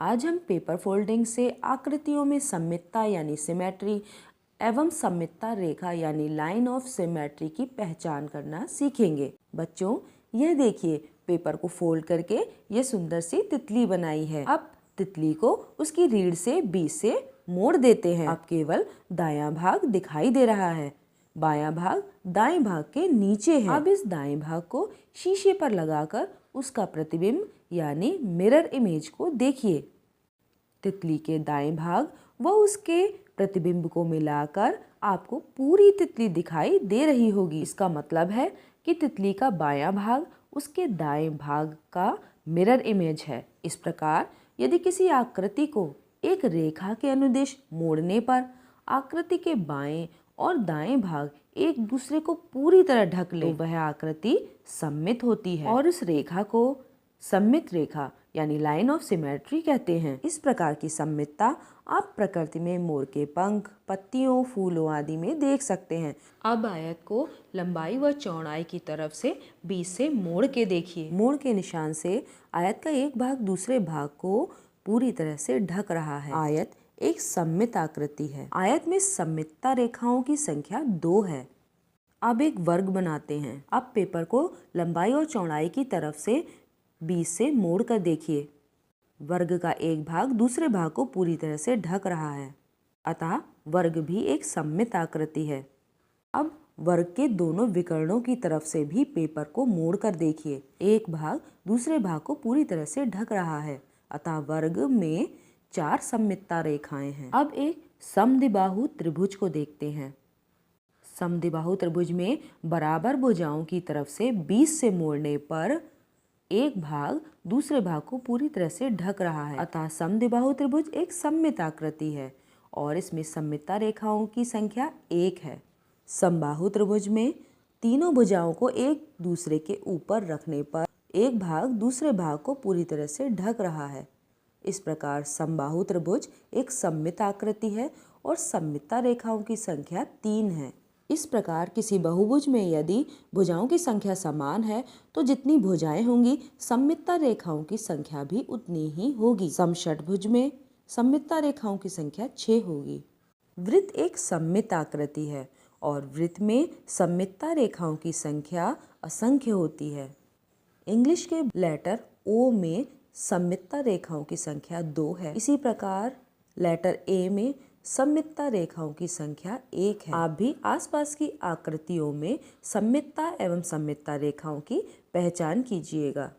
आज हम paper folding से आकृतियों में सममितता यानी सिमेट्री एवं सममितता रेखा यानी लाइन ऑफ सिमेट्री की पहचान करना सीखेंगे। बच्चों, यह देखिए, पेपर को फोल्ड करके ये सुंदर सी तितली बनाई है। अब तितली को उसकी रीढ़ से बीच से मोड़ देते हैं। अब केवल दायां भाग दिखाई दे रहा है, बायां भाग दाएं भाग के नीचे है। अब इस दाएं भाग को शीशे पर लगाकर उसका प्रतिबिंब यानी मिरर इमेज को देखिए। तितली के दाएं भाग व उसके प्रतिबिंब को मिलाकर आपको पूरी तितली दिखाई दे रही होगी। इसका मतलब है कि तितली का बायां भाग उसके दाएं भाग का मिरर इमेज है। इस प्रकार यदि किसी आकृति को एक रेखा के अनुदिश मोड़ने पर आकृति के बाएं और दाएं भाग एक दूसरे को पूरी तरह ढक ले, तो वह आकृति सममित होती है और उस रेखा को सममित रेखा यानी लाइन ऑफ सिमेट्री कहते हैं। इस प्रकार की सममितता आप प्रकृति में मोर के पंख, पत्तियों, फूलों आदि में देख सकते हैं। अब आयत को लंबाई व चौड़ाई की तरफ से बीच से मोड़ के देखिए। मोड़ के निशान से आयत का एक भाग दूसरे भाग को पूरी तरह से ढक रहा है। आयत एक सममित आकृति है। आयत में सममितता रेखाओं की संख्या 2 है। अब एक वर्ग बनाते हैं। अब पेपर को लंबाई और चौड़ाई की तरफ से बीच से मोड़ कर देखिए। वर्ग का एक भाग दूसरे भाग को पूरी तरह से ढक रहा है, अतः वर्ग भी एक सममित आकृति है। अब वर्ग के दोनों विकर्णों की तरफ से भी पेपर को मोड़ कर देखिए। एक भाग दूसरे भाग को पूरी तरह से ढक रहा है, अतः वर्ग में 4 सममितता रेखाएं हैं। अब एक समद्विबाहु त्रिभुज को देखते हैं। समद्विबाहु त्रिभुज में बराबर भुजाओं की तरफ से 20 से मोड़ने पर एक भाग दूसरे भाग को पूरी तरह से ढक रहा है, अतः समद्विबाहु त्रिभुज एक सममित आकृति है और इसमें सममितता रेखाओं की संख्या 1 है। समबाहु त्रिभुज में तीनों भुजाओं को एक दूसरे के ऊपर रखने पर एक भाग दूसरे भाग को पूरी तरह से ढक रहा है। इस प्रकार समबाहु त्रिभुज एक सममित आकृति है और सममितता रेखाओं की संख्या 3 है। इस प्रकार किसी बहुभुज में यदि भुजाओं की संख्या समान है तो जितनी भुजाएं होंगी सममितता रेखाओं की संख्या भी उतनी ही होगी। समषटभुज में सममितता रेखाओं की संख्या 6 होगी। वृत्त एक सममित आकृति है और वृत्त में सममितता रेखाओं की संख्या असंख्य होती है। इंग्लिश के लेटर ओ में सममितता रेखाओं की संख्या 2 है। इसी प्रकार लेटर ए में सममितता रेखाओं की संख्या 1 है। आप भी आसपास की आकृतियों में सममितता एवं सममितता रेखाओं की पहचान कीजिएगा।